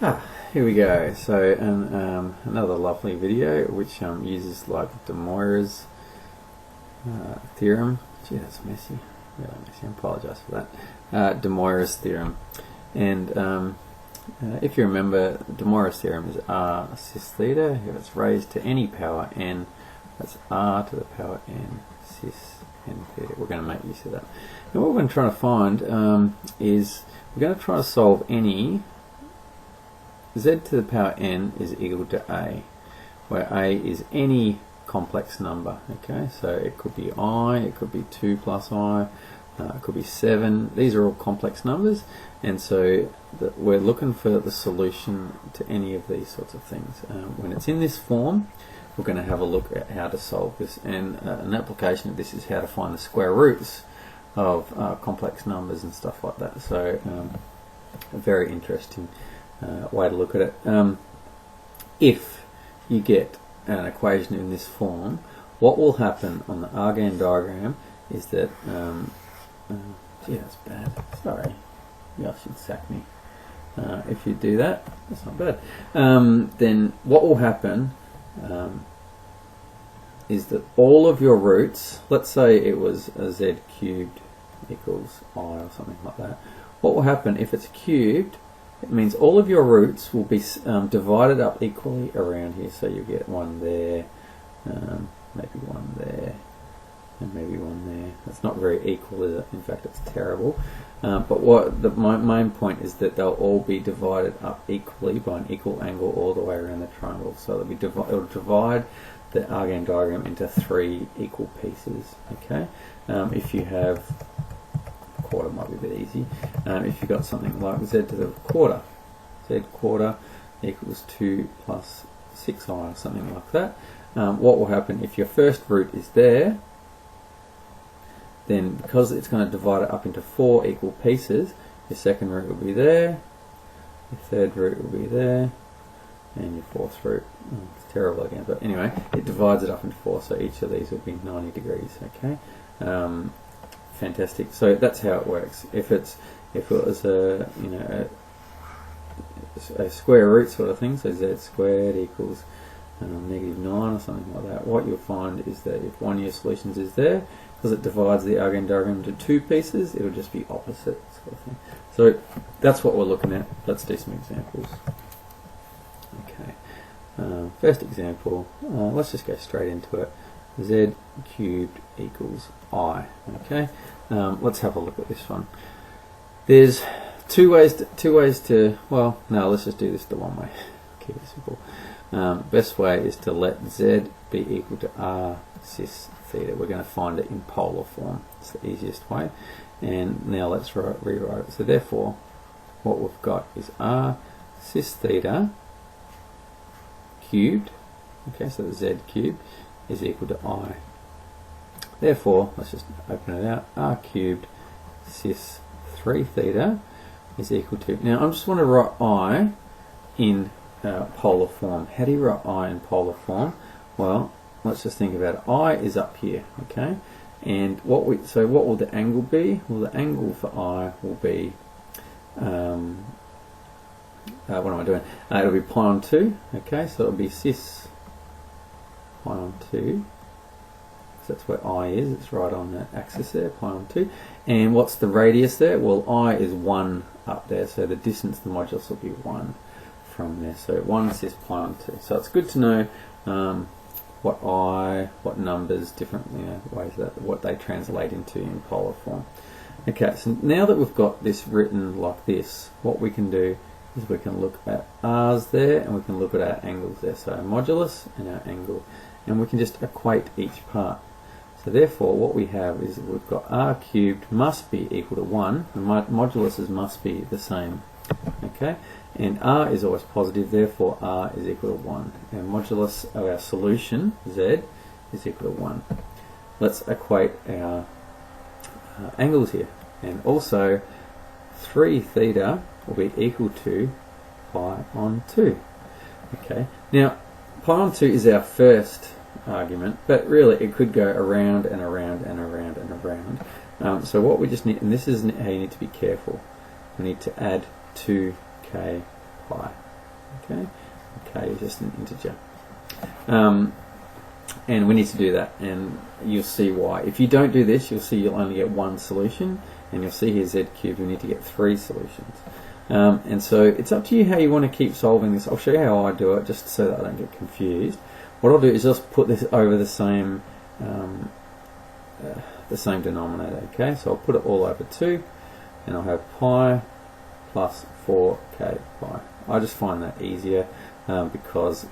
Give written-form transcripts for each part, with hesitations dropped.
Here we go. So another lovely video which uses like de Moivre's theorem. Gee, that's messy. Really messy. I apologise for that. De Moivre's theorem. And if you remember, de Moivre's theorem is r cis theta. If it's raised to any power n, that's r to the power n cis n theta. We're going to make use of that. Now what we're going to try to find is we're going to try to solve any z to the power n is equal to a, where a is any complex number. Okay, so it could be I, it could be 2 plus I, it could be 7. These are all complex numbers, and so we're looking for the solution to any of these sorts of things. When it's in this form, we're going to have a look at how to solve this, and an application of this is how to find the square roots of complex numbers and stuff like that. So a very interesting way to look at it. If you get an equation in this form, what will happen on the Argand diagram is that gee, that's bad. Sorry, you guys should sack me if you do that. That's not bad. Then what will happen is that all of your roots, let's say it was a z cubed equals I or something like that. What will happen if it's cubed? It means all of your roots will be divided up equally around here. So you get one there, maybe one there, and maybe one there. That's not very equal, is it? In fact, it's terrible. But what my main point is that they'll all be divided up equally by an equal angle all the way around the triangle. So it'll divide the Argand diagram into 3 equal pieces. Okay, if you have quarter, might be a bit easy. If you've got something like z to the quarter, z quarter equals 2 plus 6i or something like that. What will happen if your first root is there? Then because it's going to divide it up into 4 equal pieces, your second root will be there, your third root will be there, and your fourth root. It's terrible again, but anyway, it divides it up into 4, so each of these will be 90 degrees. Okay, fantastic. So that's how it works. If it was a a square root sort of thing, so z squared equals negative 9 or something like that, what you'll find is that if one of your solutions is there, because it divides the Argand diagram into 2 pieces, it'll just be opposite sort of thing. So that's what we're looking at. Let's do some examples. Okay, first example, let's just go straight into it. Z cubed equals I. Okay, let's have a look at this one. There's two ways to, well, no, let's just do this the one way. Keep it simple. Best way is to let Z be equal to R cis theta. We're going to find it in polar form. It's the easiest way. And now let's rewrite it. So therefore, what we've got is R cis theta cubed. Okay, so the Z cubed is equal to I. Therefore, let's just open it out. R cubed cis 3 theta is equal to, now I just want to write I in polar form. How do you write I in polar form? Well, let's just think about it. I is up here, okay? And what will the angle be? Well, the angle for I will be, what am I doing? It'll be pi on 2, okay? So it'll be cis pi on 2. So that's where I is. It's right on that axis there, pi on 2. And what's the radius there? Well, I is 1 up there, so the distance, the modulus will be 1 from there. So 1 cis pi on 2. So it's good to know what numbers, different ways that what they translate into in polar form. Okay, so now that we've got this written like this, what we can do is we can look at r's there, and we can look at our angles there. So our modulus and our angle, and we can just equate each part. So therefore, what we have is we've got r cubed must be equal to 1. The moduluses must be the same. Okay, and r is always positive, therefore r is equal to 1. And modulus of our solution, z, is equal to 1. Let's equate our angles here. And also, 3 theta will be equal to pi on 2. Okay, now pi on 2 is our first argument, but really it could go around and around and around and around. So what we just need, and this is how you need to be careful, we need to add 2k pi. Okay, k is just an integer. And we need to do that, and you'll see why. If you don't do this, you'll see you'll only get one solution, and you'll see here z cubed, we need to get 3 solutions. And so it's up to you how you want to keep solving this. I'll show you how I do it, just so that I don't get confused. What I'll do is just put this over the same denominator. Okay, so I'll put it all over 2, and I'll have pi plus 4k pi. I just find that easier because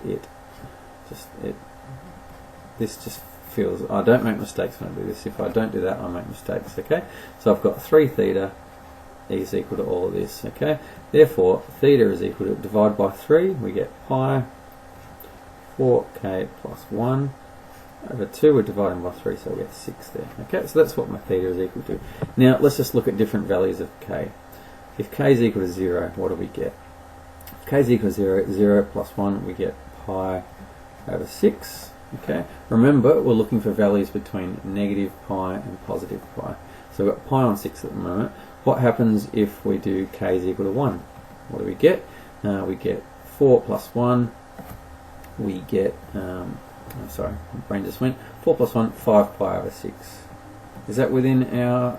this just feels, I don't make mistakes when I do this. If I don't do that, I make mistakes. Okay, so I've got 3 theta is equal to all of this. Okay, therefore theta is equal to, divide by 3, we get pi 4k plus 1 over 2. We're dividing by 3, so we get 6 there. Okay, so that's what my theta is equal to. Now let's just look at different values of k. If k is equal to 0, what do we get? If k is equal to 0, 0 plus 1, we get pi over 6. Okay, remember we're looking for values between negative pi and positive pi. So we've got pi on 6 at the moment. What happens if we do k is equal to 1? What do we get? We get 4 plus 1. We get, sorry, my brain just went. 4 plus 1, 5 pi over 6. Is that within our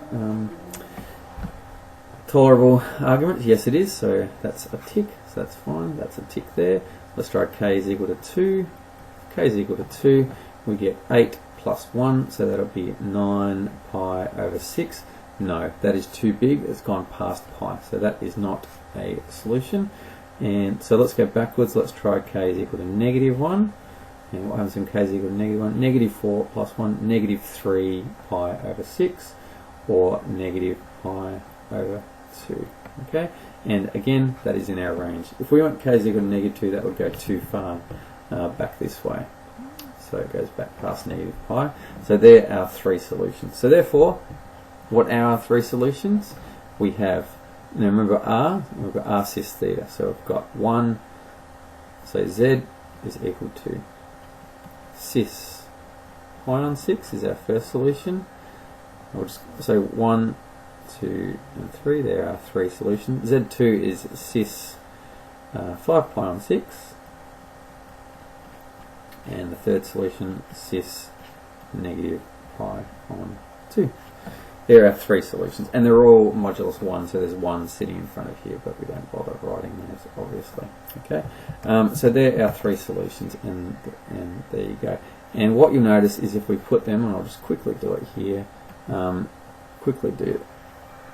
tolerable argument? Yes, it is. So that's a tick. So that's fine. That's a tick there. Let's try k is equal to 2. K is equal to 2, we get 8 plus 1, so that'll be 9 pi over 6. No, that is too big, it's gone past pi, so that is not a solution. And so let's go backwards, let's try k is equal to negative 1. And what happens when k is equal to negative 1? Negative 4 plus 1, negative 3 pi over 6, or negative pi over 2. Okay, and again, that is in our range. If we want k is equal to negative 2, that would go too far back this way, so it goes back past negative pi. So there are 3 solutions. So therefore, what are our 3 solutions? We have, now remember r, we've got r cis theta, so we've got 1, so z is equal to cis pi on 6 is our first solution. I'll just say 1, 2 and 3, there are 3 solutions. z2 is cis 5 pi on 6. And the third solution, cis negative pi on 2. There are 3 solutions, and they're all modulus 1, so there's 1 sitting in front of here, but we don't bother writing those, obviously. Okay, so there are 3 solutions, and there you go. And what you'll notice is if we put them, and I'll just quickly do it here, quickly do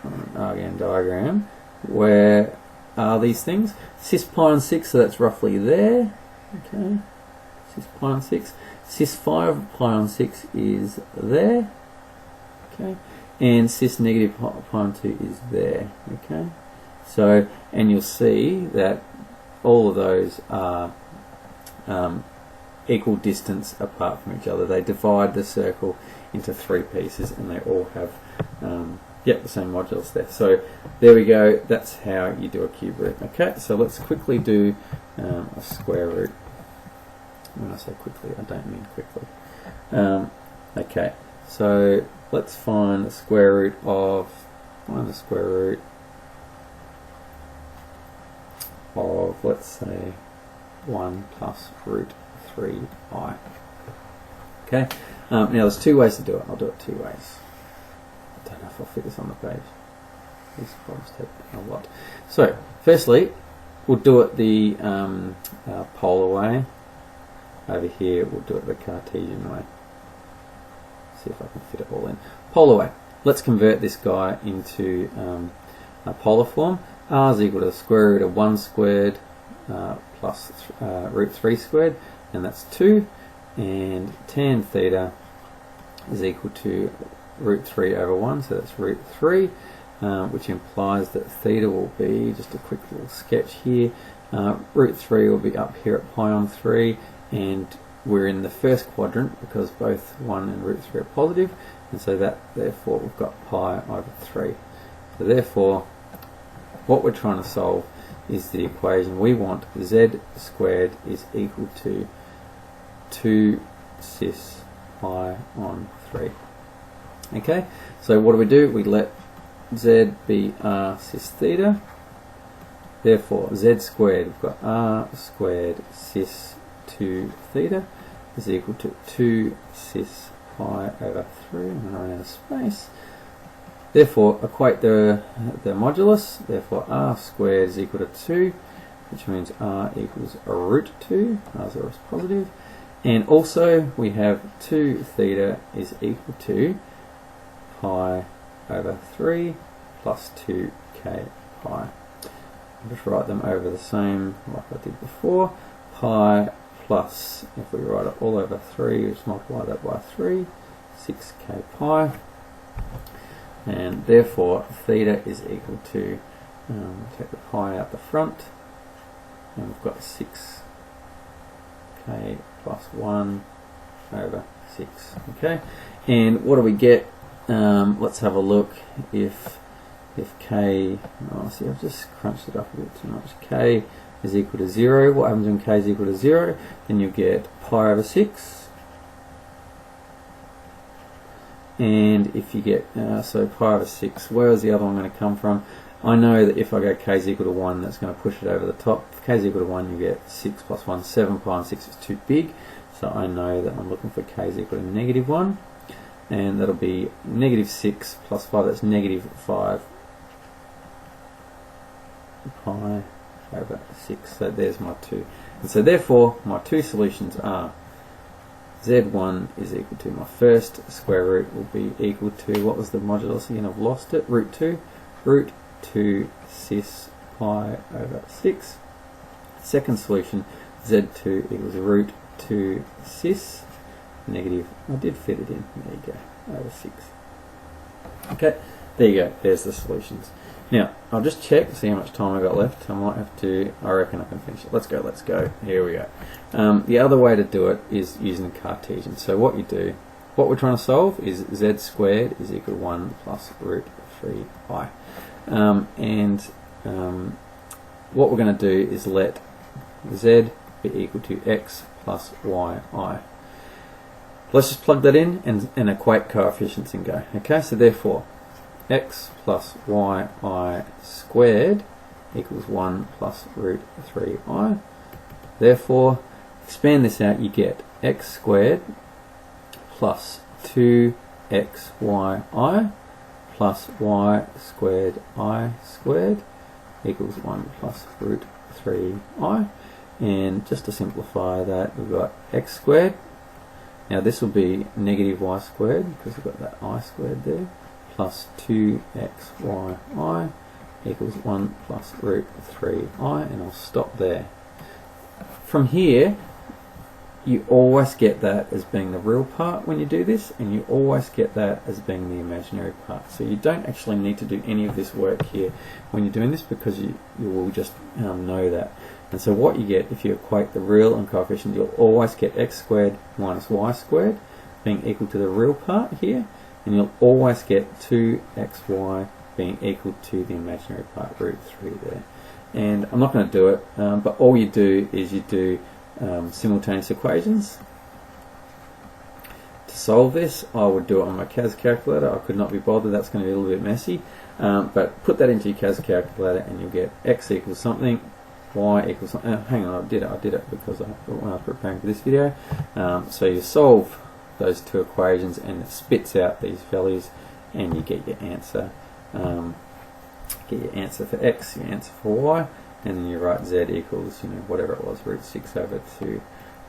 an Argand diagram, where are these things? Cis pi on 6, so that's roughly there. Okay. Cis pi on 6, cis 5 pi on 6 is there, okay, and cis negative pi on 2 is there, okay. So, and you'll see that all of those are equal distance apart from each other. They divide the circle into 3 pieces, and they all have the same modulus there. So there we go. That's how you do a cube root. Okay, so let's quickly do a square root. When I say quickly, I don't mean quickly. Okay, so let's find the square root of, let's say 1 plus root 3i. Okay, now there's 2 ways to do it. I'll do it 2 ways. I don't know if I'll fit this on the page. These problems take a lot. So, firstly, we'll do it the polar way. Over here, we'll do it the Cartesian way. See if I can fit it all in. Polar way. Let's convert this guy into a polar form. R is equal to the square root of 1 squared plus root 3 squared, and that's 2. And tan theta is equal to root 3 over 1, so that's root 3, which implies that theta will be, just a quick little sketch here, root 3 will be up here at pi on 3, and we're in the first quadrant because both 1 and root 3 are positive, and so that therefore we've got pi over 3. So therefore what we're trying to solve is the equation we want. Z squared is equal to 2 cis pi on 3. Okay, so what do? We let Z be r cis theta. therefore z squared, we've got r squared cis 2 theta is equal to 2 cis pi over 3. I'm going to run out of space. Therefore, equate the modulus. Therefore, r squared is equal to 2, which means r equals a root 2. R0 is positive. And also, we have 2 theta is equal to pi over 3 plus 2k pi. I'll just write them over the same like I did before. Pi plus, if we write it all over 3, just multiply that by 3, 6k pi. And therefore, theta is equal to, take the pi out the front, and we've got 6k plus 1 over 6. Okay, and what do we get? Let's have a look. If k, oh, see, I've just crunched it up a bit too much. K is equal to 0. What happens when k is equal to 0? Then you get pi over 6. And if you get, so pi over 6, where is the other one going to come from? I know that if I go k is equal to 1, that's going to push it over the top. If k is equal to 1, you get 6 plus 1, 7. Pi and 6 is too big. So I know that I'm looking for k is equal to negative 1. And that'll be negative 6 plus 5, that's negative 5 pi over 6. So there's my 2. And so therefore, my two solutions are z1 is equal to, my first square root will be equal to, what was the modulus again? I've lost it. Root 2. Root 2 cis pi over 6. Second solution, z2 equals root 2 cis negative, I did fit it in, there you go, over 6. Okay, there you go, there's the solutions. Now, I'll just check, see how much time I've got left. I might have to, I reckon I can finish it. Let's go, here we go. The other way to do it is using the Cartesian. So what you do, what we're trying to solve is z squared is equal to 1 plus root 3i. What we're going to do is let z be equal to x plus yi. Let's just plug that in and equate coefficients and go. Okay, so therefore, x plus yi squared equals 1 plus root 3i. Therefore, expand this out, you get x squared plus 2xyi plus y squared I squared equals 1 plus root 3i. And just to simplify that, we've got x squared. Now this will be negative y squared because we've got that I squared there, plus 2xyi equals 1 plus root 3i, and I'll stop there. From here, you always get that as being the real part when you do this, and you always get that as being the imaginary part. So you don't actually need to do any of this work here when you're doing this, because you will just know that. And so what you get, if you equate the real and coefficient, you'll always get x squared minus y squared being equal to the real part here, and you'll always get 2xy being equal to the imaginary part, root 3 there. And I'm not going to do it, but all you do is you do simultaneous equations. To solve this, I would do it on my CAS calculator. I could not be bothered, that's going to be a little bit messy. But put that into your CAS calculator and you'll get x equals something, y equals something. Hang on, I did it because when I was preparing for this video. So you solve those two equations and it spits out these values and you get your answer. Get your answer for x, your answer for y, and then you write z equals, whatever it was, root 6 over 2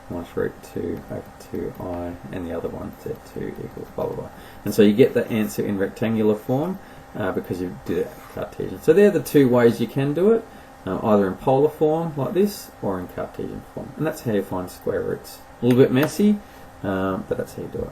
minus root 2 over 2i, and the other one, z2 equals blah blah blah. And so you get the answer in rectangular form because you did it Cartesian. So they're the two ways you can do it, either in polar form like this or in Cartesian form. And that's how you find square roots. A little bit messy, but that's how you do it.